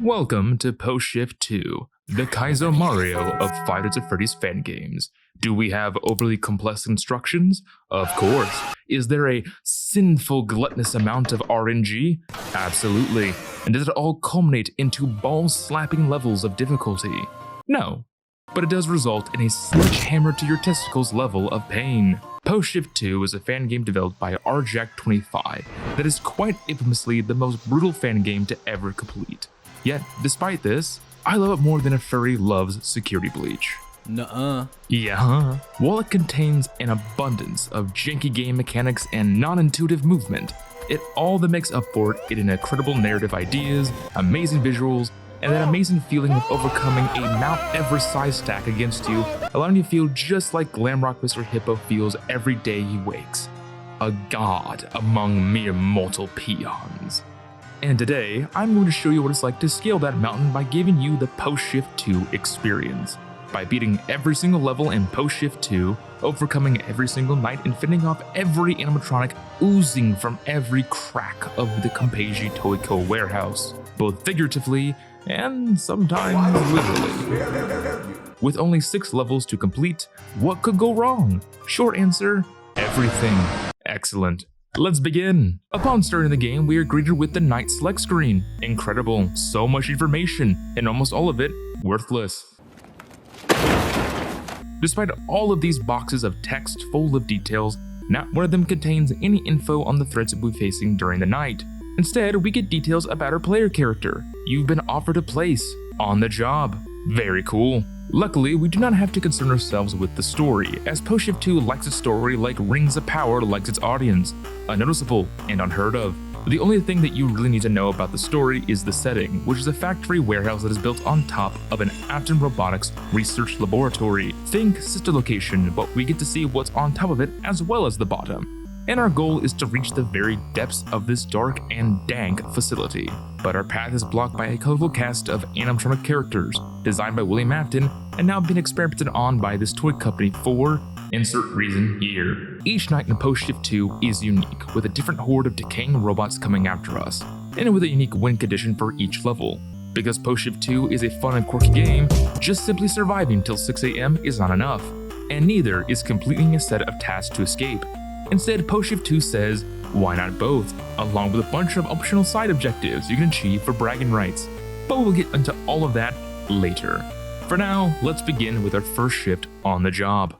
Welcome to Post Shift 2, the Kaizo Mario of Five Nights at Freddy's fan games. Do we have overly complex instructions? Of course. Is there a sinful, gluttonous amount of RNG? Absolutely. And does it all culminate into ball-slapping levels of difficulty? No. But it does result in a sledgehammer to your testicles level of pain. Post Shift 2 is a fan game developed by RJack25 that is quite infamously the most brutal fan game to ever complete. Yet, despite this, I love it more than a furry loves security bleach. Nuh-uh. Yeah. While it contains an abundance of janky game mechanics and non-intuitive movement, it all that makes up for it in incredible narrative ideas, amazing visuals, and that amazing feeling of overcoming a Mount Everest size stack against you, allowing you to feel just like Glamrock Mr. Hippo feels every day he wakes. A god among mere mortal peons. And today, I'm going to show you what it's like to scale that mountain by giving you the Post Shift 2 experience. By beating every single level in Post Shift 2, overcoming every single night, and fending off every animatronic oozing from every crack of the Compage Toys Co warehouse, both figuratively and sometimes literally. With only 6 levels to complete, what could go wrong? Short answer, everything. Excellent. Let's begin. Upon starting the game, we are greeted with the night select screen. Incredible, so much information, and almost all of it worthless. Despite all of these boxes of text full of details, not one of them contains any info on the threats we'll be facing during the night. Instead, we get details about our player character. You've been offered a place on the job. Very cool. Luckily, we do not have to concern ourselves with the story, as Post Shift 2 likes its story like Rings of Power likes its audience, unnoticeable and unheard of. The only thing that you really need to know about the story is the setting, which is a factory warehouse that is built on top of an Afton Robotics research laboratory. Think sister location, but we get to see what's on top of it as well as the bottom. And our goal is to reach the very depths of this dark and dank facility. But our path is blocked by a colorful cast of animatronic characters, designed by William Afton, and now being experimented on by this toy company for insert reason here. Each night in Post Shift 2 is unique, with a different horde of decaying robots coming after us, and with a unique win condition for each level. Because Post Shift 2 is a fun and quirky game, just simply surviving till 6 AM is not enough, and neither is completing a set of tasks to escape. Instead, Post Shift 2 says, why not both, along with a bunch of optional side objectives you can achieve for bragging rights. But we'll get into all of that later. For now, let's begin with our first shift on the job.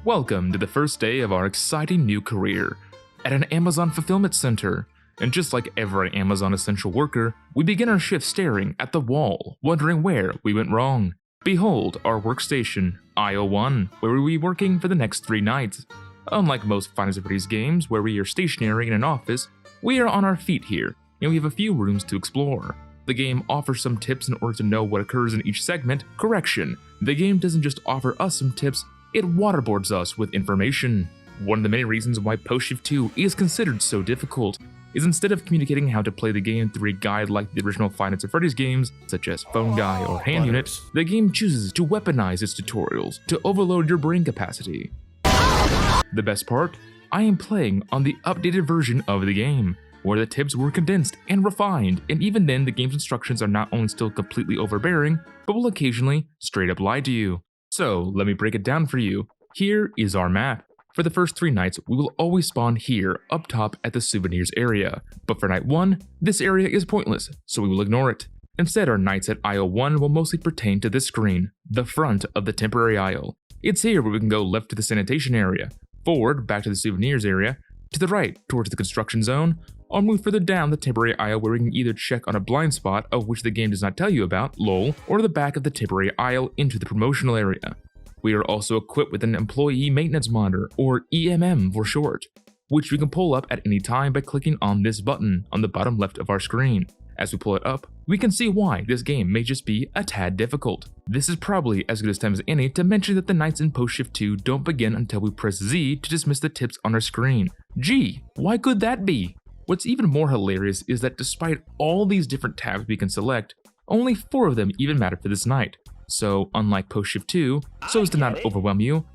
Welcome to the first day of our exciting new career at an Amazon fulfillment center. And just like every Amazon essential worker, we begin our shift staring at the wall, wondering where we went wrong. Behold our workstation, Aisle 1, where we will be working for the next 3 nights. Unlike most Five Nights at Freddy's games, where we are stationary in an office, we are on our feet here, and we have a few rooms to explore. The game offers some tips in order to know what occurs in each segment. Correction, the game doesn't just offer us some tips, it waterboards us with information. One of the many reasons why Post Shift 2 is considered so difficult is instead of communicating how to play the game through a guide like the original Five Nights at Freddy's games, such as Phone Guy or Hand Unit, the game chooses to weaponize its tutorials to overload your brain capacity. The best part? I am playing on the updated version of the game, where the tips were condensed and refined, and even then the game's instructions are not only still completely overbearing, but will occasionally straight up lie to you. So let me break it down for you. Here is our map. For the first 3 nights, we will always spawn here up top at the souvenirs area. But for night 1, this area is pointless, so we will ignore it. Instead, our nights at aisle 1 will mostly pertain to this screen, the front of the temporary aisle. It's here where we can go left to the sanitation area, forward back to the souvenirs area, to the right towards the construction zone, or move further down the temporary aisle where we can either check on a blind spot of which the game does not tell you about, lol, or the back of the temporary aisle into the promotional area. We are also equipped with an employee maintenance monitor, or EMM for short, which we can pull up at any time by clicking on this button on the bottom left of our screen. As we pull it up, we can see why this game may just be a tad difficult. This is probably as good a time as any to mention that the nights in Post Shift 2 don't begin until we press Z to dismiss the tips on our screen. Gee, why could that be? What's even more hilarious is that despite all these different tabs we can select, only 4 of them even matter for this night. So unlike Post Shift 2, so as to not overwhelm you,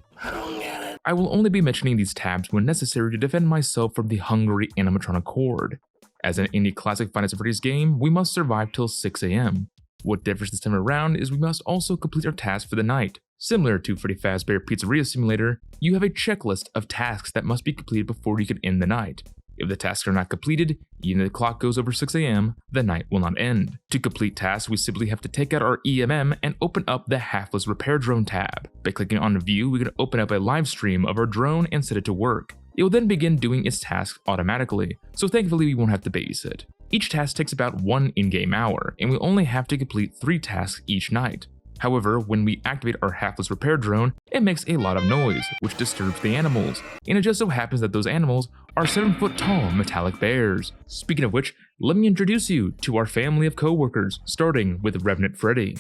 I will only be mentioning these tabs when necessary to defend myself from the hungry animatronic horde. As in any classic Five Nights at Freddy's game, we must survive till 6 AM. What differs this time around is we must also complete our tasks for the night. Similar to Freddy Fazbear Pizzeria Simulator, you have a checklist of tasks that must be completed before you can end the night. If the tasks are not completed, even if the clock goes over 6 AM, the night will not end. To complete tasks, we simply have to take out our EMM and open up the Halfless Repair Drone tab. By clicking on View, we can open up a live stream of our drone and set it to work. It will then begin doing its tasks automatically, so thankfully we won't have to babysit. Each task takes about 1 in-game hour, and we only have to complete 3 tasks each night. However, when we activate our Halfless Repair Drone, it makes a lot of noise, which disturbs the animals, and it just so happens that those animals are 7-foot-tall metallic bears. Speaking of which, let me introduce you to our family of co-workers, starting with Revenant Freddy.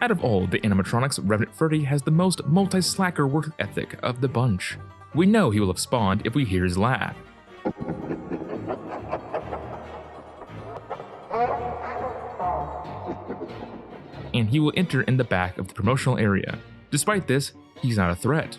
Out of all the animatronics, Revenant Freddy has the most multi-slacker work ethic of the bunch. We know he will have spawned if we hear his laugh. And he will enter in the back of the promotional area. Despite this, he's not a threat.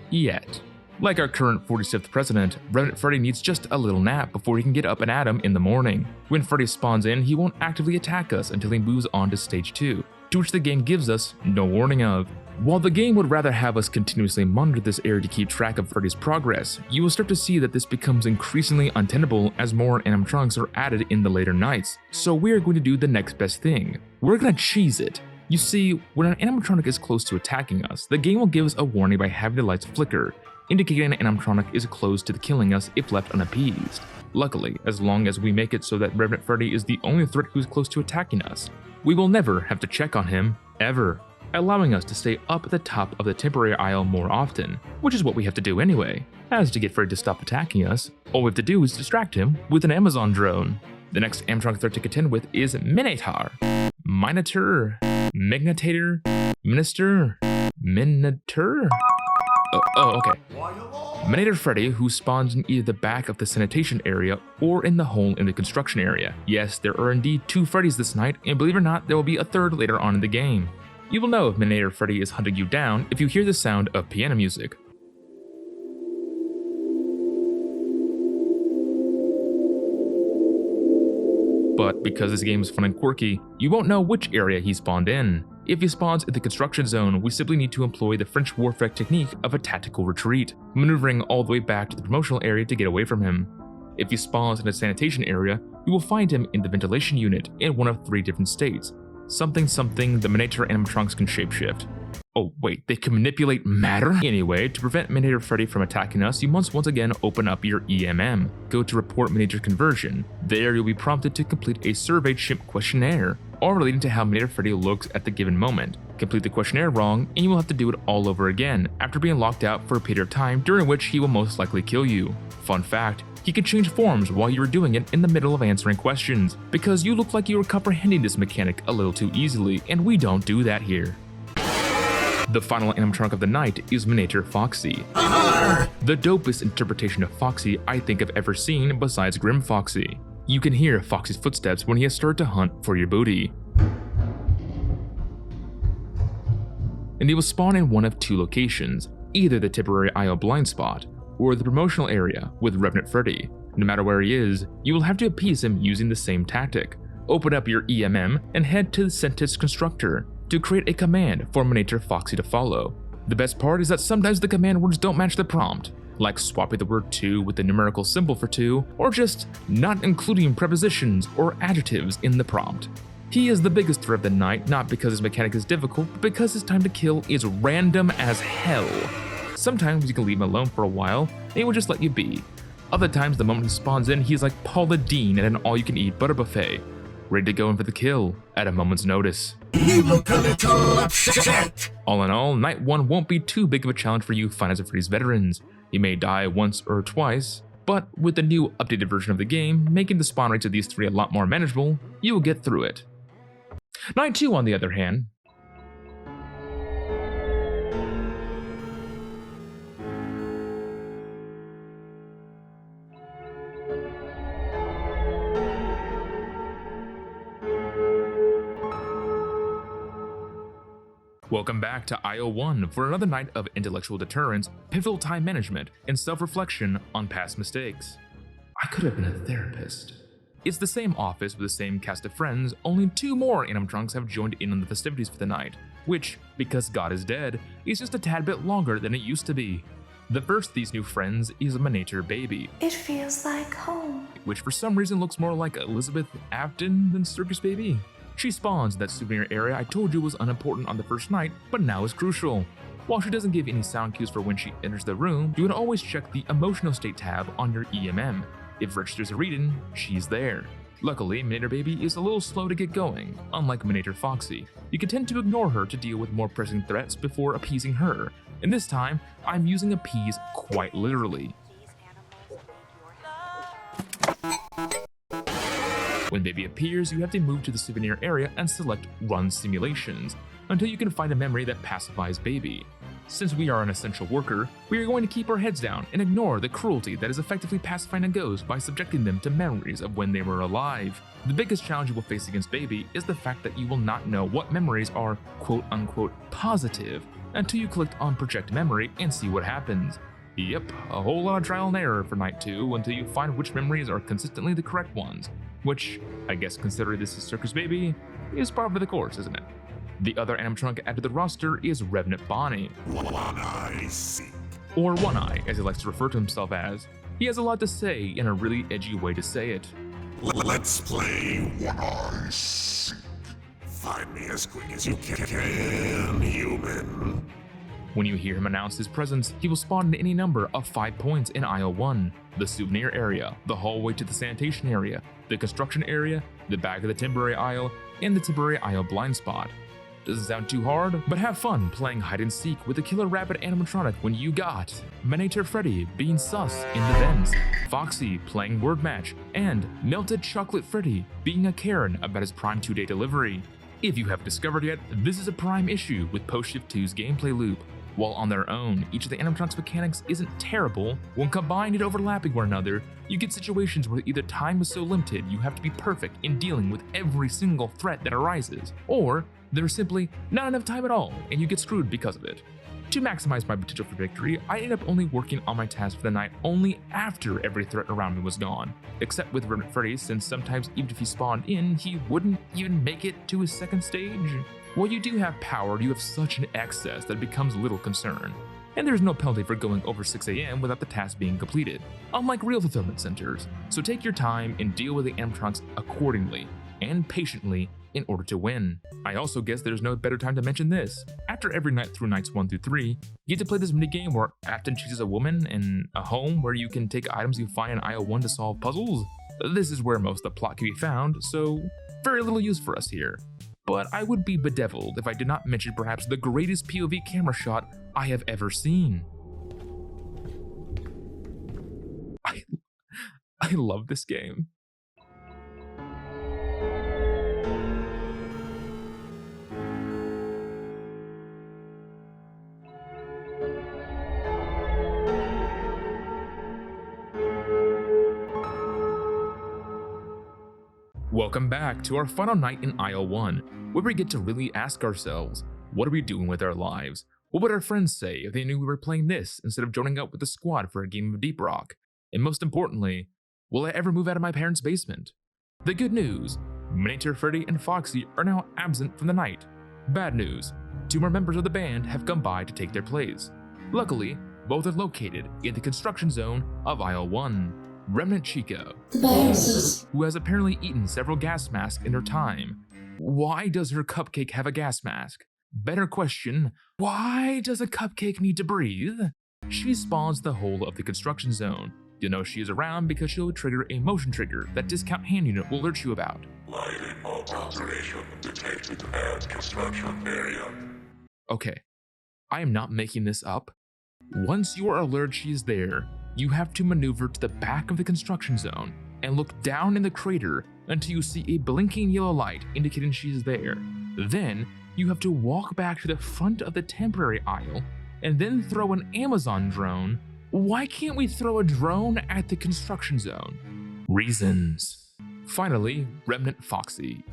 Yet. Like our current 46th president, Revenant Freddy needs just a little nap before he can get up and at him in the morning. When Freddy spawns in, he won't actively attack us until he moves on to stage 2, to which the game gives us no warning of. While the game would rather have us continuously monitor this area to keep track of Freddy's progress, you will start to see that this becomes increasingly untenable as more animatronics are added in the later nights, so we're going to do the next best thing. We're gonna cheese it. You see, when an animatronic is close to attacking us, the game will give us a warning by having the lights flicker, indicating an animatronic is close to killing us if left unappeased. Luckily, as long as we make it so that Revenant Freddy is the only threat who is close to attacking us, we will never have to check on him, ever, allowing us to stay up at the top of the temporary aisle more often, which is what we have to do anyway. As to get Freddy to stop attacking us, all we have to do is distract him with an Amazon drone. The next animatronic threat to contend with is Minater. Minater? Minister? Minater? Okay. Minater Freddy, who spawns in either the back of the sanitation area or in the hole in the construction area. Yes, there are indeed 2 Freddys this night, and believe it or not, there will be a 3rd later on in the game. You will know if Minater Freddy is hunting you down if you hear the sound of piano music. But because this game is fun and quirky, you won't know which area he spawned in. If he spawns in the construction zone, we simply need to employ the French warfare technique of a tactical retreat, maneuvering all the way back to the promotional area to get away from him. If he spawns in a sanitation area, you will find him in the ventilation unit in one of 3 different states. Something the Minater animatronics can shapeshift. Oh wait, they can manipulate matter? Anyway, to prevent Minater Freddy from attacking us, you must once again open up your EMM. Go to Report Minater Conversion. There you'll be prompted to complete a survey chimp questionnaire, all relating to how Minater Freddy looks at the given moment. Complete the questionnaire wrong, and you will have to do it all over again, after being locked out for a period of time during which he will most likely kill you. Fun fact, he can change forms while you are doing it in the middle of answering questions, because you look like you are comprehending this mechanic a little too easily, and we don't do that here. The final animatronic of the night is Minater Foxy. The dopest interpretation of Foxy I think I've ever seen besides Grim Foxy. You can hear Foxy's footsteps when he has started to hunt for your booty. And he will spawn in one of 2 locations, either the temporary aisle blind spot, or the promotional area with Revenant Freddy. No matter where he is, you will have to appease him using the same tactic. Open up your EMM and head to the sentence constructor to create a command for Minater Foxy to follow. The best part is that sometimes the command words don't match the prompt, like swapping the word 2 with the numerical symbol for 2, or just not including prepositions or adjectives in the prompt. He is the biggest threat of the night, not because his mechanic is difficult, but because his time to kill is random as hell. Sometimes you can leave him alone for a while, and he will just let you be. Other times, the moment he spawns in, he's like Paula Deen at an all-you-can-eat butter buffet, ready to go in for the kill at a moment's notice. You look a little upset. All in all, Night 1 won't be too big of a challenge for you Five Nights at Freddy's veterans. You may die once or twice, but with the new updated version of the game, making the spawn rates of these 3 a lot more manageable, you will get through it. Night 2, on the other hand, Welcome back to IO1 for another night of intellectual deterrence, pivotal time management, and self-reflection on past mistakes. I could have been a therapist. It's the same office with the same cast of friends, only 2 more animatronics have joined in on the festivities for the night, which, because God is dead, is just a tad bit longer than it used to be. The first of these new friends is Minater Baby. It feels like home. Which for some reason looks more like William Afton than Circus Baby. She spawns in that souvenir area I told you was unimportant on the first night, but now is crucial. While she doesn't give any sound cues for when she enters the room, you can always check the emotional state tab on your EMM. If it registers a reading, she's there. Luckily, Minater Baby is a little slow to get going, unlike Minater Foxy. You can tend to ignore her to deal with more pressing threats before appeasing her, and this time, I'm using appease quite literally. When Baby appears, you have to move to the souvenir area and select Run Simulations, until you can find a memory that pacifies Baby. Since we are an essential worker, we are going to keep our heads down and ignore the cruelty that is effectively pacifying a ghost by subjecting them to memories of when they were alive. The biggest challenge you will face against Baby is the fact that you will not know what memories are quote-unquote positive until you click on Project Memory and see what happens. Yep, a whole lot of trial and error for night 2 until you find which memories are consistently the correct ones, which, I guess considering this is Circus Baby, is part of the course, isn't it? The other animatronic added to the roster is Revenant Bonnie, One-Eye Seek. or One Eye as he likes to refer to himself as. He has a lot to say in a really edgy way to say it. Let's play One-Eye Seek. Find me as quick as you can, human. When you hear him announce his presence, he will spawn in any number of 5 points in IO1, the souvenir area, the hallway to the sanitation area, the construction area, the back of the temporary aisle, and the temporary aisle blind spot. Doesn't sound too hard, but have fun playing hide and seek with the killer rabbit animatronic when you got Minater Freddy being sus in the vents, Foxy playing word match, and Melted Chocolate Freddy being a Karen about his Prime 2-day delivery. If you haven't discovered yet, this is a prime issue with Post Shift 2's gameplay loop. While on their own, each of the animatronics mechanics isn't terrible, when combined and overlapping one another, you get situations where either time is so limited you have to be perfect in dealing with every single threat that arises, or there's simply not enough time at all and you get screwed because of it. To maximize my potential for victory, I ended up only working on my task for the night only after every threat around me was gone, except with Revenant Freddy, since sometimes even if he spawned in, he wouldn't even make it to his second stage. While you do have power, you have such an excess that it becomes little concern. And there's no penalty for going over 6 AM without the task being completed, unlike real fulfillment centers, so take your time and deal with the animatronics accordingly, and patiently, in order to win. I also guess there's no better time to mention this. After every night through nights 1 through 3, you get to play this minigame where Afton chooses a woman and a home where you can take items you find in IO1 to solve puzzles. This is where most of the plot can be found, so very little use for us here. But I would be bedeviled if I did not mention perhaps the greatest POV camera shot I have ever seen. I love this game. Welcome back to our final night in IO1, where we get to really ask ourselves, what are we doing with our lives? What would our friends say if they knew we were playing this instead of joining up with the squad for a game of Deep Rock? And most importantly, will I ever move out of my parents' basement? The good news, Minater, Freddy, and Foxy are now absent from the night. Bad news, 2 more members of the band have come by to take their place. Luckily, both are located in the construction zone of IO1. Remnant Chica, who has apparently eaten several gas masks in her time. Why does her cupcake have a gas mask? Better question, why does a cupcake need to breathe? She spawns the whole of the construction zone. You'll know she is around because she'll trigger a motion trigger that Discount Hand Unit will alert you about. Lighting alteration detected at construction area. Okay, I am not making this up. Once you are alerted she is there, you have to maneuver to the back of the construction zone and look down in the crater until you see a blinking yellow light indicating she is there. Then, you have to walk back to the front of the temporary aisle and then throw an Amazon drone. Why can't we throw a drone at the construction zone? Reasons. Finally, Remnant Foxy.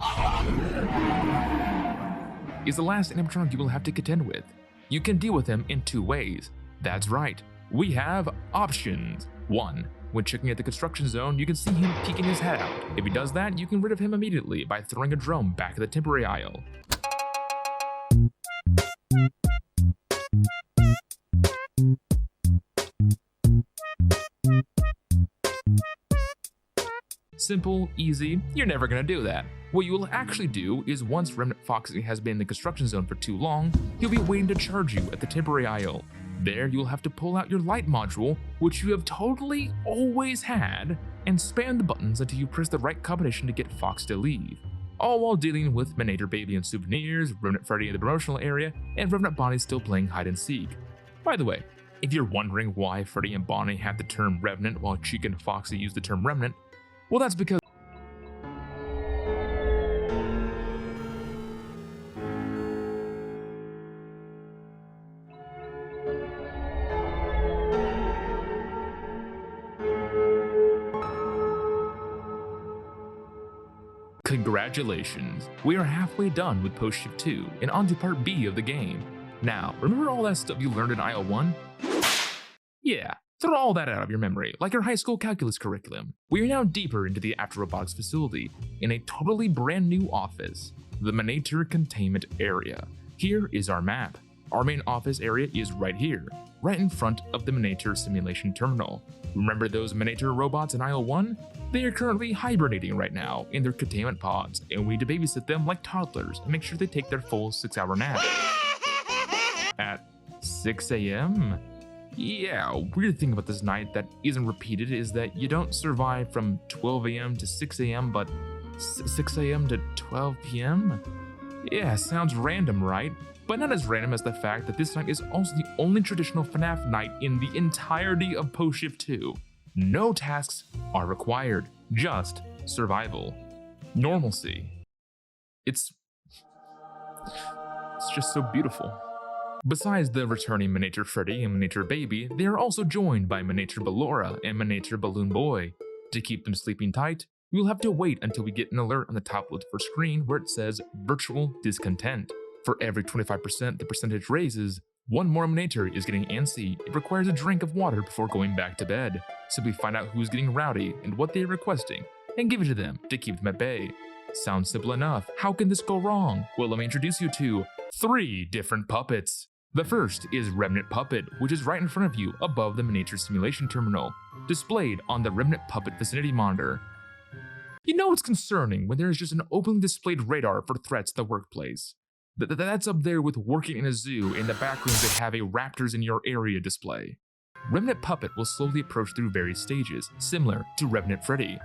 is the last animatronic you will have to contend with. You can deal with him in two ways. That's right, we have options. 1. When checking at the construction zone, you can see him peeking his head out. If he does that, you can get rid of him immediately by throwing a drone back at the temporary aisle. Simple, easy, you're never gonna do that. What you will actually do is once Remnant Foxy has been in the construction zone for too long, he'll be waiting to charge you at the temporary aisle. There you'll have to pull out your light module, which you have totally always had, and spam the buttons until you press the right combination to get Fox to leave. All while dealing with Minater Baby and souvenirs, Remnant Freddy in the promotional area, and Remnant Bonnie still playing hide and seek. By the way, if you're wondering why Freddy and Bonnie have the term Revenant while Chica and Foxy use the term Remnant, well, that's because congratulations, we are halfway done with Post Shift 2 and on to part B of the game. Now, remember all that stuff you learned in Aisle 1? Yeah, throw all that out of your memory, like your high school calculus curriculum. We are now deeper into the After Robotics facility, in a totally brand new office, the Minater Containment area. Here is our map. Our main office area is right here, right in front of the Minater Simulation Terminal. Remember those Minater robots in Aisle 1? They are currently hibernating right now in their containment pods, and we need to babysit them like toddlers and make sure they take their full 6-hour nap. At 6 a.m.? Yeah, weird thing about this night that isn't repeated is that you don't survive from 12 a.m. to 6 a.m. but 6 a.m. to 12 p.m.? Yeah, sounds random, right? But not as random as the fact that this night is also the only traditional FNaF night in the entirety of Post Shift 2. No tasks are required, just survival. Normalcy. It's just so beautiful. Besides the returning Minater Freddy and Minater Baby, they are also joined by Minater Ballora and Minater Balloon Boy. To keep them sleeping tight, we will have to wait until we get an alert on the top left of our screen where it says Virtual Discontent. For every 25% the percentage raises, one more Minater is getting antsy. It requires a drink of water before going back to bed. Simply find out who's getting rowdy and what they are requesting, and give it to them to keep them at bay. Sounds simple enough. How can this go wrong? Well, let me introduce you to 3 different puppets. The first is Remnant Puppet, which is right in front of you above the Minater Simulation Terminal, displayed on the Remnant Puppet Vicinity Monitor. You know it's concerning when there is just an openly displayed radar for threats at the workplace. That's up there with working in a zoo in the background they have a Raptors in your area display. Remnant Puppet will slowly approach through various stages, similar to Remnant Freddy.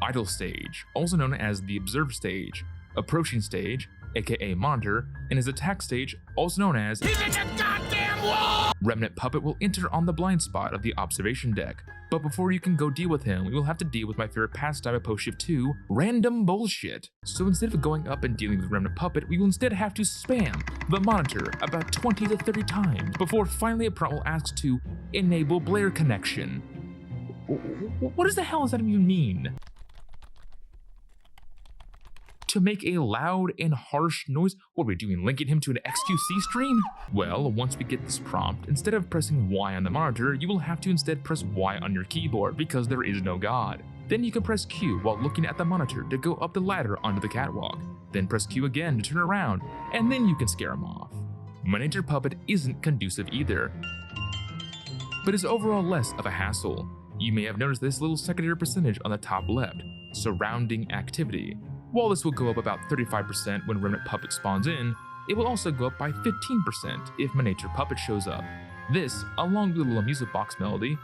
Idle stage, also known as the Observe stage, approaching stage, aka Monitor, and his attack stage, also known as He's in the goddamn wall! Remnant Puppet will enter on the blind spot of the observation deck, but before you can go deal with him, we will have to deal with my favorite pastime of Post Shift 2, random bullshit. So instead of going up and dealing with Remnant Puppet, we will instead have to spam the monitor about 20 to 30 times before finally a prompt will ask to enable Blair connection. What the hell does that even mean? To make a loud and harsh noise? What are we doing, linking him to an XQC stream? Well, once we get this prompt, instead of pressing Y on the monitor, you will have to instead press Y on your keyboard because there is no God. Then you can press Q while looking at the monitor to go up the ladder onto the catwalk. Then press Q again to turn around, and then you can scare him off. Minater Puppet isn't conducive either, but is overall less of a hassle. You may have noticed this little secondary percentage on the top left, surrounding activity. While this will go up about 35% when Remnant Puppet spawns in, it will also go up by 15% if Minater Puppet shows up. This, along with a little music box melody,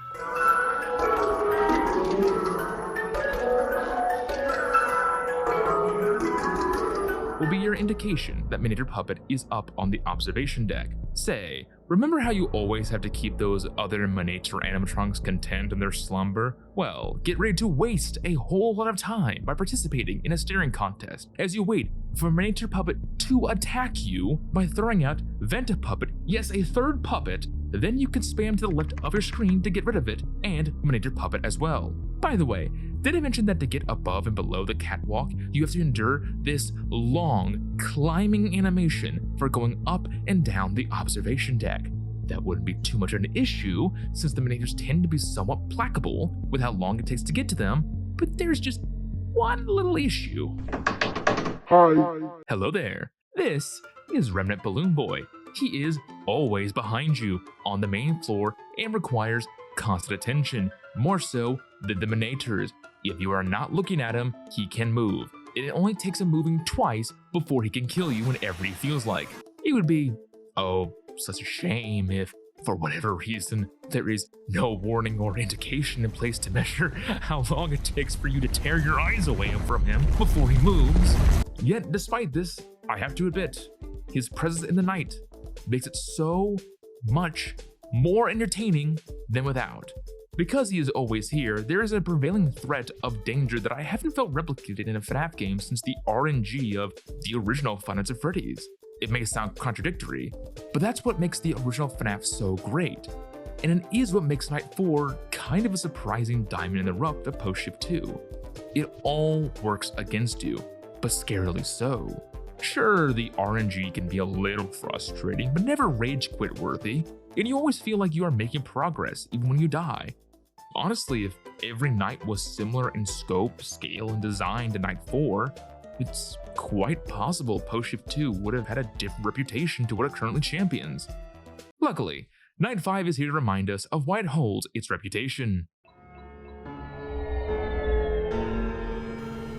will be your indication that Minater Puppet is up on the observation deck. Say, remember how you always have to keep those other Minater animatronics content in their slumber? Well, get ready to waste a whole lot of time by participating in a staring contest as you wait for Minater Puppet to attack you by throwing out Venta Puppet, yes, a third puppet, Then you can spam to the left of your screen to get rid of it, and Minater Puppet as well. By the way, did I mention that to get above and below the catwalk, you have to endure this long climbing animation for going up and down the observation deck? That wouldn't be too much of an issue since the Minators tend to be somewhat placable with how long it takes to get to them, but there's just one little issue. Hi. Hello there, this is Remnant Balloon Boy. He is always behind you on the main floor and requires constant attention, more so than the Minators. If you are not looking at him, he can move. It only takes him moving twice before he can kill you whenever he feels like. It would be, such a shame if, for whatever reason, there is no warning or indication in place to measure how long it takes for you to tear your eyes away from him before he moves. Yet, despite this, I have to admit, his presence in the night makes it so much more entertaining than without. Because he is always here, there is a prevailing threat of danger that I haven't felt replicated in a FNaF game since the RNG of the original Five Nights at Freddy's. It may sound contradictory, but that's what makes the original FNaF so great. And it is what makes Night 4 kind of a surprising diamond in the rough of Post-Shift 2. It all works against you, but scarily so. Sure, the RNG can be a little frustrating, but never rage quit worthy, and you always feel like you are making progress even when you die. Honestly, if every night was similar in scope, scale, and design to Night 4, it's quite possible Post-Shift 2 would have had a different reputation to what it currently champions. Luckily, Night 5 is here to remind us of why it holds its reputation.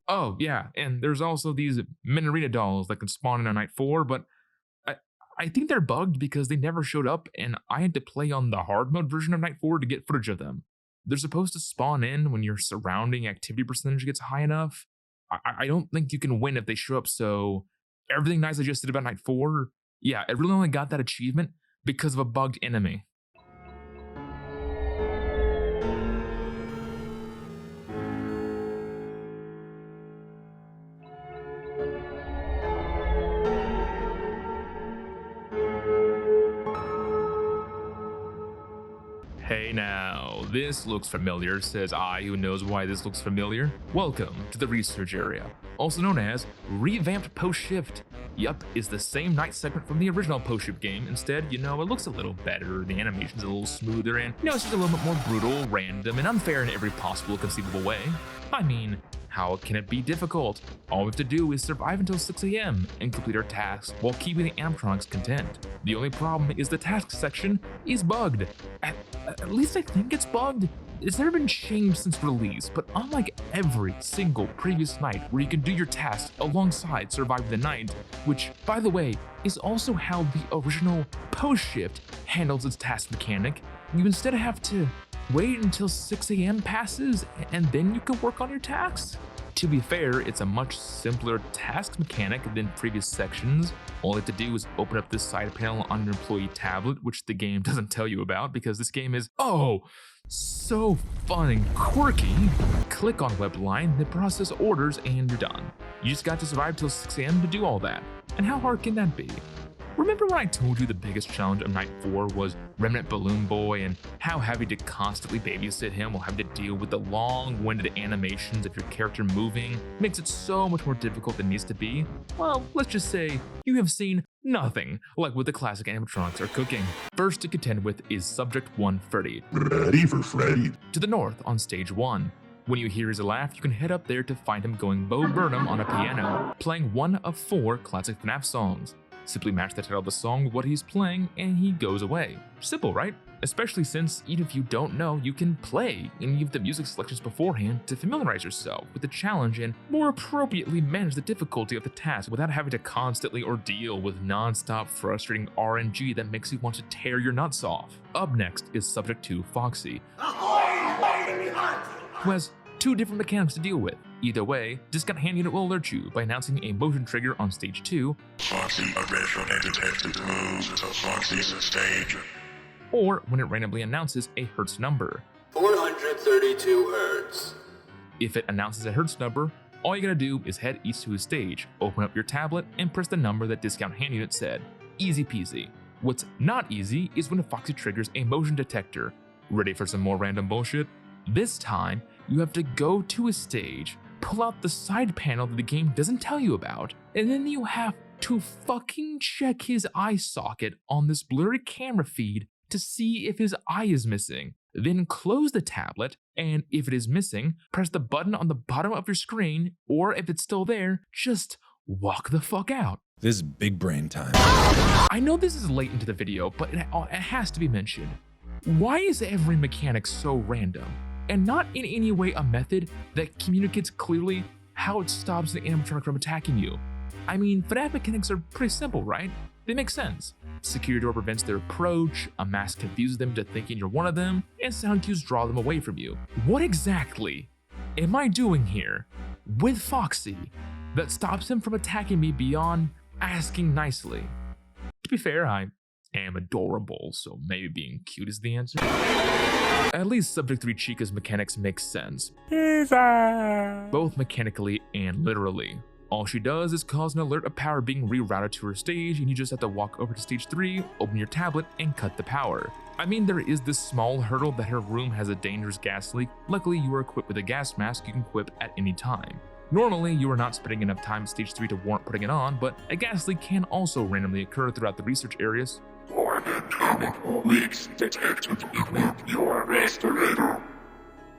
Oh yeah, and there's also these Minater dolls that can spawn in on Night 4, but I think they're bugged because they never showed up and I had to play on the hard mode version of Night 4 to get footage of them. They're supposed to spawn in when your surrounding activity percentage gets high enough. I don't think you can win if they show up, so everything nice I just did about Night 4, yeah, it really only got that achievement because of a bugged enemy. Hey now, this looks familiar, says I who knows why this looks familiar. Welcome to the research area, also known as revamped Post-Shift. Yup, it's the same night segment from the original Post-Shift game. Instead, it looks a little better, the animation's a little smoother, and it's just a little bit more brutal, random, and unfair in every possible conceivable way. I mean, how can it be difficult? All we have to do is survive until 6 AM and complete our tasks while keeping the animatronics content. The only problem is the tasks section is bugged. At least I think it's bugged. It's never been changed since release, but unlike every single previous night where you can do your tasks alongside Survive the Night, which, by the way, is also how the original Post-Shift handles its task mechanic, you instead have to wait until 6 AM passes and then you can work on your tasks. To be fair, it's a much simpler task mechanic than previous sections. All you have to do is open up this side panel on your employee tablet, which the game doesn't tell you about because this game is, so fun and quirky. Click on web line, then process orders, and you're done. You just got to survive till 6 AM to do all that. And how hard can that be? Remember when I told you the biggest challenge of Night 4 was Remnant Balloon Boy and how having to constantly babysit him while having to deal with the long-winded animations of your character moving makes it so much more difficult than it needs to be? Well, let's just say you have seen nothing like what the classic animatronics are cooking. First to contend with is Subject 1 Freddy. Ready for Freddy. To the north on stage 1. When you hear his laugh, you can head up there to find him going Bo Burnham on a piano, playing one of 4 classic FNaF songs. Simply match the title of the song with what he's playing and he goes away. Simple, right? Especially since even if you don't know, you can play any of the music selections beforehand to familiarize yourself with the challenge and more appropriately manage the difficulty of the task without having to constantly ordeal with non-stop frustrating RNG that makes you want to tear your nuts off. Up next is Subject 2 Foxy, who has 2 different mechanics to deal with. Either way, Discount Hand Unit will alert you by announcing a motion trigger on stage 2, Foxy aggression detected moves until Foxy's on stage. or when it randomly announces a Hertz number. 432 Hertz. If it announces a Hertz number, all you gotta do is head east to his stage, open up your tablet, and press the number that Discount Hand Unit said. Easy peasy. What's not easy is when Foxy triggers a motion detector. Ready for some more random bullshit? This time, you have to go to a stage, pull out the side panel that the game doesn't tell you about, and then you have to fucking check his eye socket on this blurry camera feed to see if his eye is missing. Then close the tablet, and if it is missing, press the button on the bottom of your screen, or if it's still there, just walk the fuck out. This is big brain time. I know this is late into the video, but it has to be mentioned. Why is every mechanic so random, and not in any way a method that communicates clearly how it stops the animatronic from attacking you? I mean, FNaF mechanics are pretty simple, right? They make sense. Security door prevents their approach, a mask confuses them into thinking you're one of them, and sound cues draw them away from you. What exactly am I doing here with Foxy that stops him from attacking me beyond asking nicely? To be fair, I am adorable, so maybe being cute is the answer. At least Subject 3 Chica's mechanics make sense, both mechanically and literally. All she does is cause an alert of power being rerouted to her stage, and you just have to walk over to stage 3, open your tablet, and cut the power. I mean, there is this small hurdle that her room has a dangerous gas leak. Luckily, you are equipped with a gas mask you can equip at any time. Normally, you are not spending enough time at stage 3 to warrant putting it on, but a gas leak can also randomly occur throughout the research areas. More than chemical leaks detected within your respirator.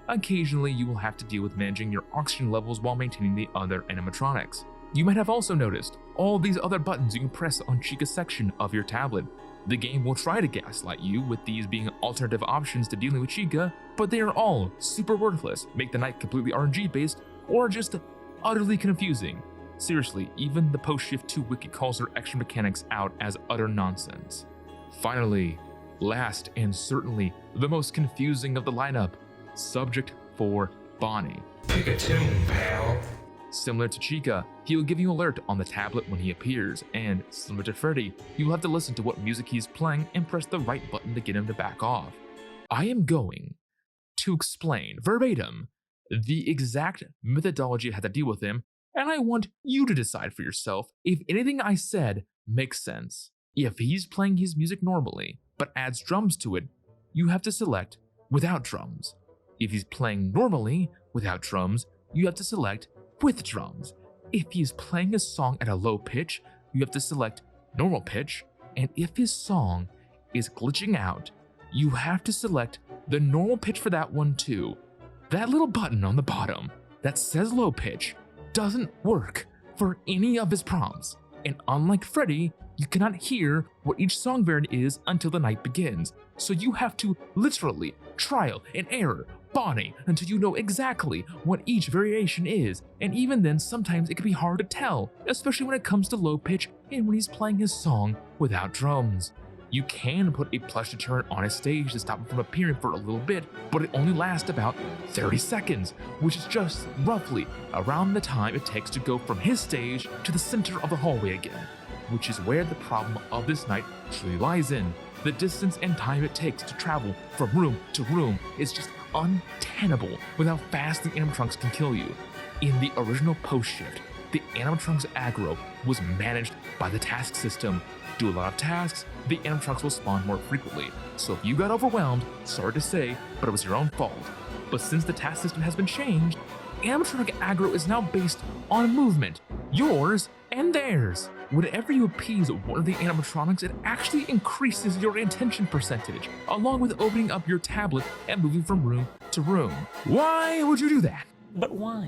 Occasionally, you will have to deal with managing your oxygen levels while maintaining the other animatronics. You might have also noticed all these other buttons you can press on Chica's section of your tablet. The game will try to gaslight you with these being alternative options to dealing with Chica, but they are all super worthless, make the night completely RNG based, or just utterly confusing. Seriously, even the Post-Shift 2 wiki calls her extra mechanics out as utter nonsense. Finally, last and certainly the most confusing of the lineup, Subject 4 Bonnie. Pick a tune, pal. Similar to Chica, he will give you an alert on the tablet when he appears, and similar to Freddy, you will have to listen to what music he's playing and press the right button to get him to back off. I am going to explain verbatim the exact methodology I had to deal with him, and I want you to decide for yourself if anything I said makes sense. If he's playing his music normally, but adds drums to it, you have to select without drums. If he's playing normally without drums, you have to select with drums. If he's playing a song at a low pitch, you have to select normal pitch. And if his song is glitching out, you have to select the normal pitch for that one too. That little button on the bottom that says low pitch doesn't work for any of his prompts. And unlike Freddy, you cannot hear what each song variant is until the night begins. So you have to literally trial and error Bonnie until you know exactly what each variation is, and even then sometimes it can be hard to tell, especially when it comes to low pitch and when he's playing his song without drums. You can put a plush deterrent on his stage to stop him from appearing for a little bit, but it only lasts about 30 seconds, which is just roughly around the time it takes to go from his stage to the center of the hallway again, which is where the problem of this night truly lies in. The distance and time it takes to travel from room to room is just untenable with how fast the animatronics can kill you. In the original Post-Shift, the animatronics aggro was managed by the task system. Do a lot of tasks, the animatronics will spawn more frequently. So if you got overwhelmed, sorry to say, but it was your own fault. But since the task system has been changed, animatronic aggro is now based on movement, yours and theirs. Whenever you appease one of the animatronics, it actually increases your attention percentage, along with opening up your tablet and moving from room to room. Why would you do that? But why?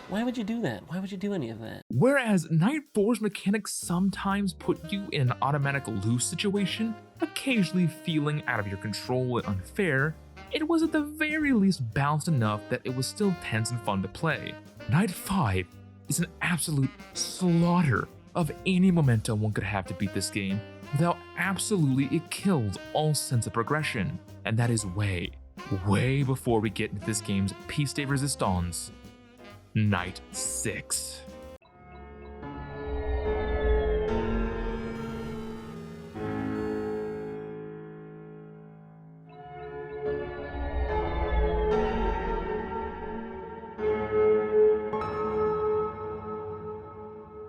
Why would you do that? Why would you do any of that? Whereas Night 4's mechanics sometimes put you in an automatic lose situation, occasionally feeling out of your control and unfair, it was at the very least balanced enough that it was still tense and fun to play. Night 5 is an absolute slaughter of any momentum one could have to beat this game, without absolutely it kills all sense of progression. And that is way before we get into this game's piece de resistance, Night 6.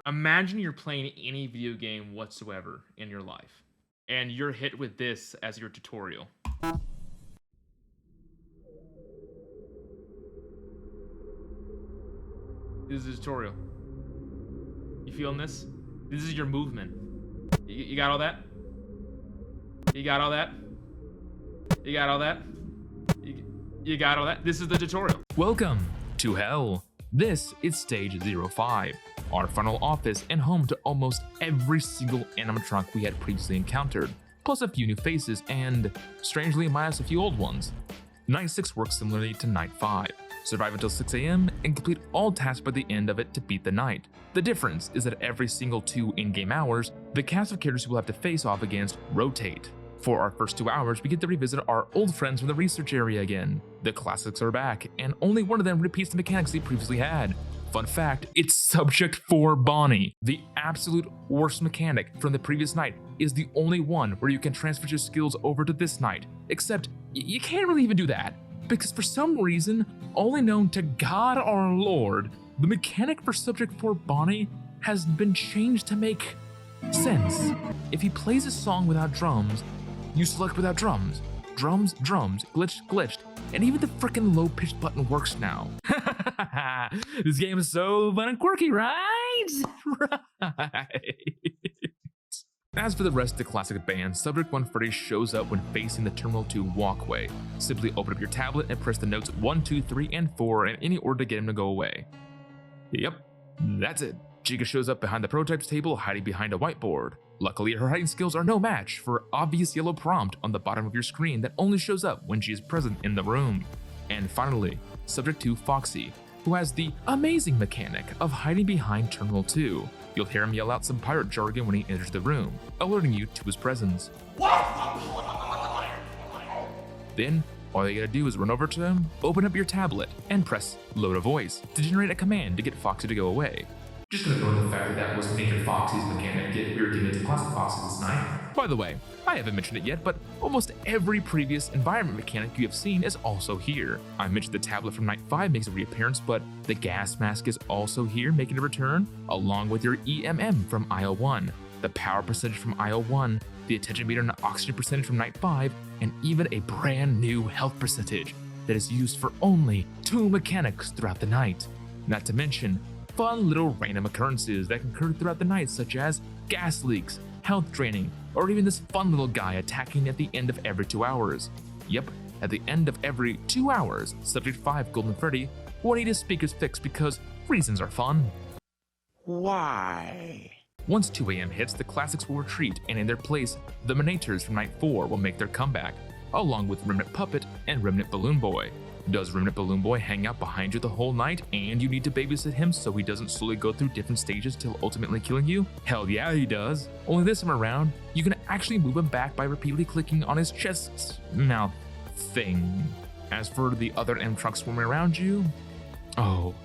Imagine you're playing any video game whatsoever in your life, and you're hit with this as your tutorial. This is a tutorial. You feeling this? This is your movement. You got all that? You got all that? You got all that? You got all that? This is the tutorial. Welcome to hell. This is stage 05, our final office and home to almost every single animatronic we had previously encountered, plus a few new faces and, strangely, minus a few old ones. Night 6 works similarly to Night 5. Survive until 6 AM and complete all tasks by the end of it to beat the night. The difference is that every single 2 in-game hours, the cast of characters you will have to face off against rotate. For our first 2 hours, we get to revisit our old friends from the research area again. The classics are back, and only one of them repeats the mechanics they previously had. Fun fact, it's Subject 4 Bonnie. The absolute worst mechanic from the previous night is the only one where you can transfer your skills over to this night. Except, you can't really even do that, because for some reason, only known to God our Lord, the mechanic for Subject 4 Bonnie has been changed to make sense. If he plays a song without drums, you select without drums. Drums, glitched, and even the frickin' low-pitched button works now. This game is so fun and quirky, right? Right. As for the rest of the classic band, Subject 1 Freddy shows up when facing the Terminal 2 walkway. Simply open up your tablet and press the notes 1, 2, 3, and 4 in any order to get him to go away. Yep, that's it. Chica shows up behind the prototypes table, hiding behind a whiteboard. Luckily, her hiding skills are no match for an obvious yellow prompt on the bottom of your screen that only shows up when she is present in the room. And finally, Subject 2 Foxy, who has the amazing mechanic of hiding behind Terminal 2. You'll hear him yell out some pirate jargon when he enters the room, alerting you to his presence. Then, all you gotta do is run over to him, open up your tablet, and press Load a Voice to generate a command to get Foxy to go away. Just gonna ignore the fact that that was Major Foxy's mechanic, yet we're giving it to Classic Foxy this night. By the way, I haven't mentioned it yet, but almost every previous environment mechanic you have seen is also here. I mentioned the tablet from Night 5 makes a reappearance, but the gas mask is also here making a return, along with your EMM from IO1, the power percentage from IO1, the attention meter and oxygen percentage from Night 5, and even a brand new health percentage that is used for only 2 mechanics throughout the night. Not to mention, fun little random occurrences that can occur throughout the night, such as gas leaks, health draining, or even this fun little guy attacking at the end of every 2 hours. Yep, at the end of every 2 hours, Subject 5 Golden Freddy will need his speakers fixed because reasons are fun. Why? Once 2 AM hits, the classics will retreat, and in their place, the Minaters from Night 4 will make their comeback, along with Remnant Puppet and Remnant Balloon Boy. Does Remnant Balloon Boy hang out behind you the whole night and you need to babysit him so he doesn't slowly go through different stages till ultimately killing you? Hell yeah, he does. Only this time around, you can actually move him back by repeatedly clicking on his chest mouth thing. As for the other animatronics swarming around you, oh,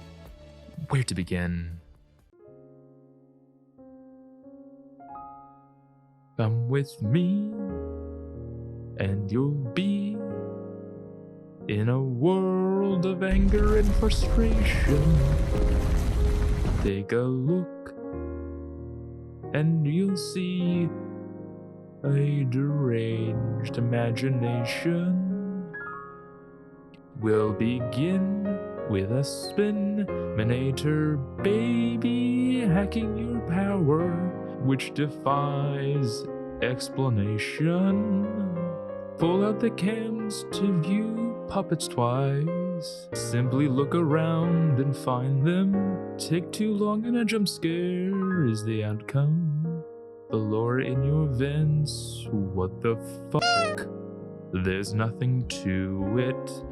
where to begin? Come with me, and you'll be in a world of anger and frustration. Take a look, and you'll see a deranged imagination. We'll begin with a spin, Minater baby, hacking your power, which defies explanation. Pull out the cams to view puppets twice. Simply look around and find them. Take too long and a jump scare is the outcome. The lore in your vents, what the fuck? There's nothing to it.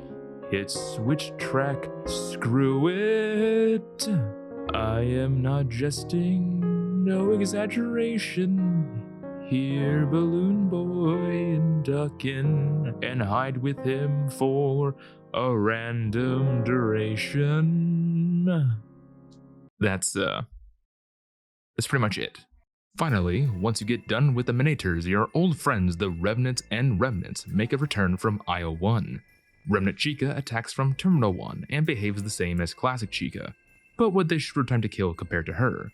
Hit switch track, screw it. I am not jesting, no exaggeration. Here, Balloon Boy, and duck in and hide with him for a random duration. That's pretty much it. Finally, once you get done with the Minators, your old friends, the Revenants and Remnants, make a return from IO1. Remnant Chica attacks from Terminal 1 and behaves the same as Classic Chica, but with a shorter time to kill compared to her.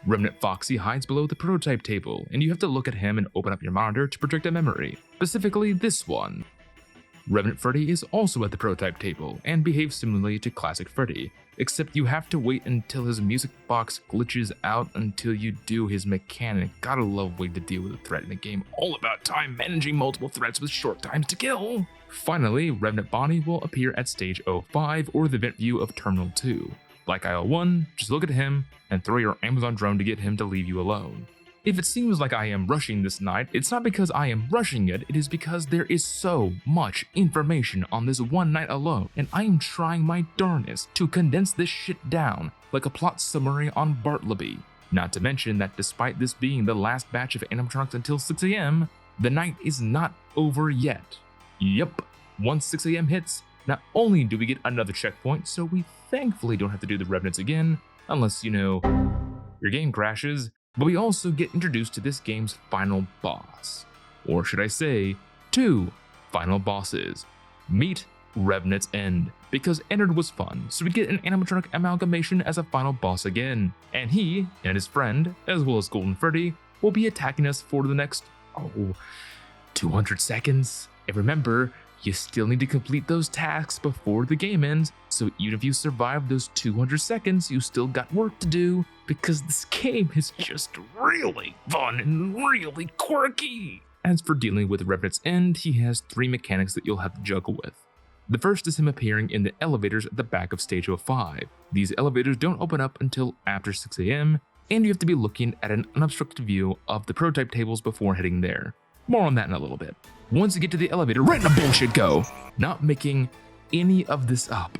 Remnant Foxy hides below the prototype table, and you have to look at him and open up your monitor to project a memory, specifically this one. Remnant Freddy is also at the prototype table and behaves similarly to classic Freddy, except you have to wait until his music box glitches out until you do his mechanic. Gotta love way to deal with a threat in a game all about time managing multiple threats with short times to kill. Finally, Remnant Bonnie will appear at stage 05 or the vent view of Terminal 2. Like IO1, just look at him and throw your Amazon drone to get him to leave you alone. If it seems like I am rushing this night, it's not because I am rushing it, it is because there is so much information on this one night alone, and I am trying my darnest to condense this shit down like a plot summary on Bartleby. Not to mention that despite this being the last batch of animatronics until 6 AM, the night is not over yet. Yep, once 6 AM hits, not only do we get another checkpoint, so we thankfully don't have to do the Revenants again, unless, you know, your game crashes, but we also get introduced to this game's final boss. Or should I say, 2 final bosses. Meet Revenant's End, because Ennard was fun, so we get an animatronic amalgamation as a final boss again, and he and his friend, as well as Golden Freddy, will be attacking us for the next, 200 seconds. And remember, you still need to complete those tasks before the game ends, so even if you survive those 200 seconds, you still got work to do, because this game is just really fun and really quirky. As for dealing with Revenant's End, he has 3 mechanics that you'll have to juggle with. The first is him appearing in the elevators at the back of stage 05. These elevators don't open up until after 6 AM, and you have to be looking at an unobstructed view of the prototype tables before heading there. More on that in a little bit. Once you get to the elevator, right in the bullshit go! Not making any of this up.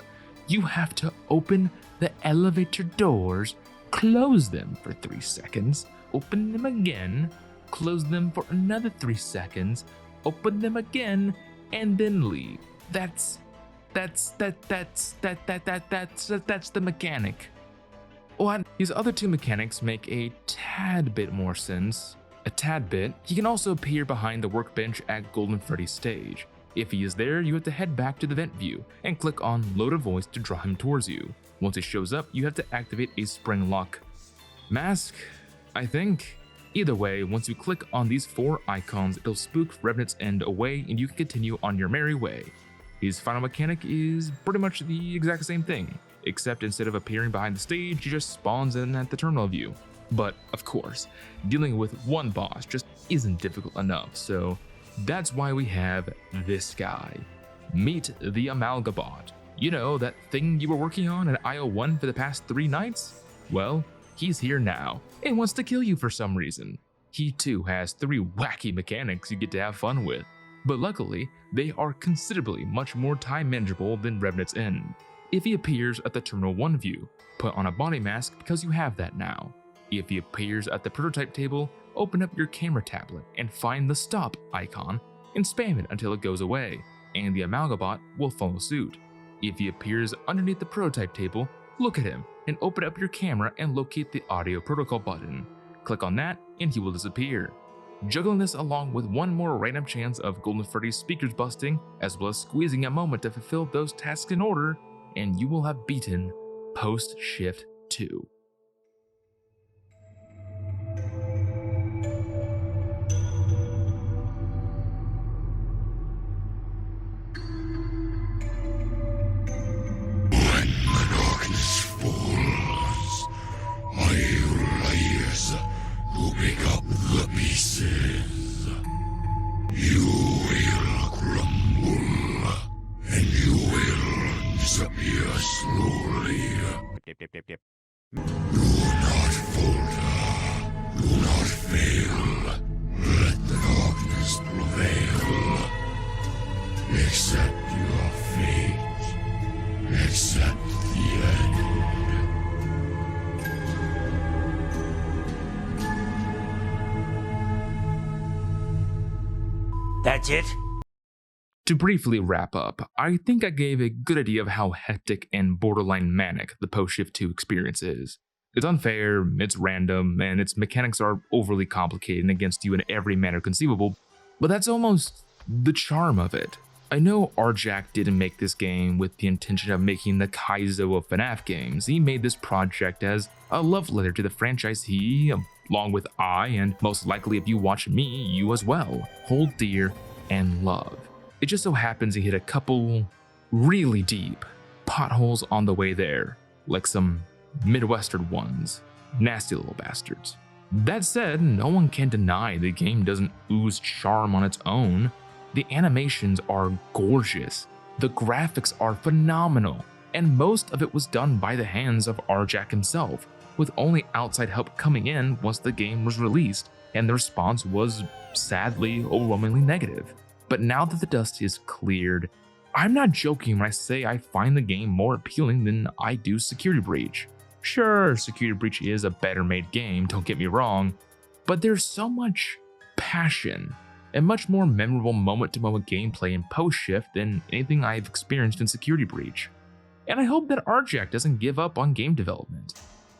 You have to open the elevator doors, close them for 3 seconds, open them again, close them for another 3 seconds, open them again, and then leave. That's the mechanic. What? These other 2 mechanics make a tad bit more sense. A tad bit. He can also appear behind the workbench at Golden Freddy's stage. If he is there, you have to head back to the vent view and click on Load a Voice to draw him towards you. Once he shows up, you have to activate a spring lock mask, I think. Either way, once you click on these 4 icons, it'll spook Revenant's End away and you can continue on your merry way. His final mechanic is pretty much the exact same thing, except instead of appearing behind the stage, he just spawns in at the terminal view. But, of course, dealing with one boss just isn't difficult enough, so that's why we have this guy. Meet the Amalgabot. You know, that thing you were working on at IO1 for the past 3 nights? Well, he's here now, and wants to kill you for some reason. He too has 3 wacky mechanics you get to have fun with, but luckily, they are considerably much more time manageable than Revenant's End. If he appears at the Terminal 1 view, put on a body mask because you have that now. If he appears at the prototype table, open up your camera tablet and find the stop icon and spam it until it goes away, and the Amalgabot will follow suit. If he appears underneath the prototype table, look at him and open up your camera and locate the audio protocol button. Click on that and he will disappear. Juggling this along with one more random chance of Golden Freddy's speakers busting, as well as squeezing a moment to fulfill those tasks in order, and you will have beaten Post Shift 2. You will crumble, and you will disappear slowly. Do not falter, do not fail, let the darkness prevail. Accept your fate, accept the end. That's it? To briefly wrap up, I think I gave a good idea of how hectic and borderline manic the Post-Shift 2 experience is. It's unfair, it's random, and its mechanics are overly complicated and against you in every manner conceivable, but that's almost the charm of it. I know Arjack didn't make this game with the intention of making the Kaizo of FNaF games. He made this project as a love letter to the franchise he, along with I, and most likely if you watch me, you as well, hold dear and love. It just so happens he hit a couple really deep potholes on the way there, like some Midwestern ones. Nasty little bastards. That said, no one can deny the game doesn't ooze charm on its own. The animations are gorgeous, the graphics are phenomenal, and most of it was done by the hands of Arjack himself, with only outside help coming in once the game was released, and the response was sadly overwhelmingly negative. But now that the dust is cleared, I'm not joking when I say I find the game more appealing than I do Security Breach. Sure, Security Breach is a better made game, don't get me wrong, but there's so much passion and much more memorable moment-to-moment gameplay in post-shift than anything I've experienced in Security Breach. And I hope that Arjack doesn't give up on game development.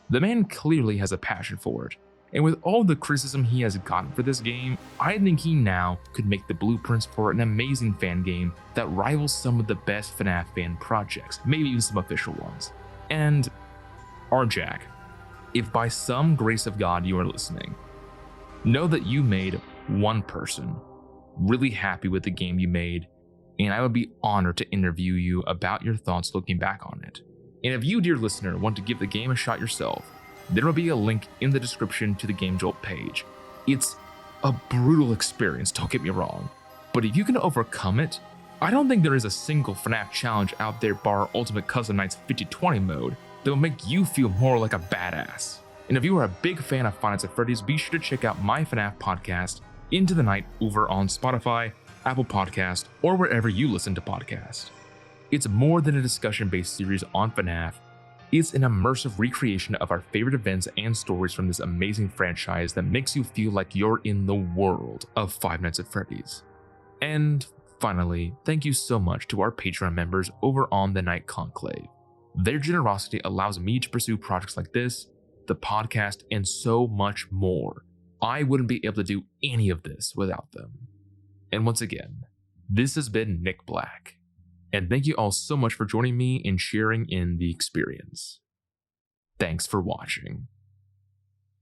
The man clearly has a passion for it, and with all the criticism he has gotten for this game, I think he now could make the blueprints for an amazing fan game that rivals some of the best FNaF fan projects, maybe even some official ones. And Arjack, if by some grace of God you are listening, know that you made one person really happy with the game you made, and I would be honored to interview you about your thoughts looking back on it. And if you, dear listener, want to give the game a shot yourself, there will be a link in the description to the Game Jolt page. It's a brutal experience, don't get me wrong, but if you can overcome it, I don't think there is a single FNaF challenge out there bar Ultimate Custom Night's 50-20 mode that will make you feel more like a badass. And if you are a big fan of Five Nights at Freddy's, be sure to check out my FNaF podcast, Into the Night, over on Spotify, Apple Podcast, or wherever you listen to podcasts. It's more than a discussion-based series on FNaF. It's an immersive recreation of our favorite events and stories from this amazing franchise that makes you feel like you're in the world of Five Nights at Freddy's. And finally, thank you so much to our Patreon members over on the Night Conclave. Their generosity allows me to pursue projects like this, the podcast, and so much more. I wouldn't be able to do any of this without them. And once again, this has been Nick Black. And thank you all so much for joining me and sharing in the experience. Thanks for watching.